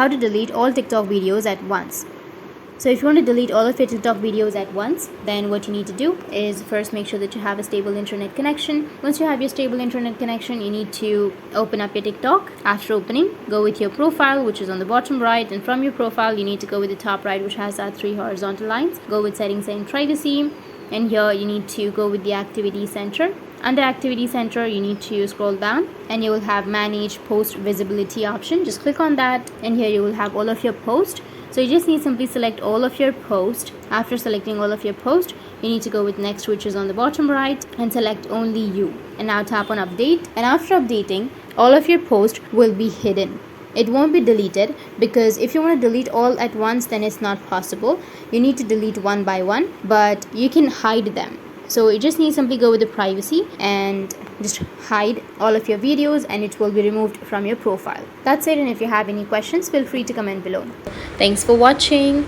how to delete all TikTok videos at once. So if you want to delete all of your TikTok videos at once, then what you need to do is first make sure that you have a stable internet connection. Once you have your stable internet connection, you need to open up your TikTok. After opening, go with your profile, which is on the bottom right, and from your profile you need to go with the top right, which has that 3 horizontal lines. Go with settings and privacy, and here you need to go with the activity center. Under activity center, you need to scroll down and you will have manage post visibility option. Just click on that, and here you will have all of your posts. So you just need to simply select all of your posts. After selecting all of your posts, you need to go with next, which is on the bottom right, and select only you, and now tap on update. And after updating, all of your posts will be hidden. It won't be deleted, because if you want to delete all at once, then it's not possible. You need to delete one by one, but you can hide them. So you just need to simply go with the privacy and just hide all of your videos, and it will be removed from your profile. That's it, and if you have any questions, feel free to comment below. Thanks for watching.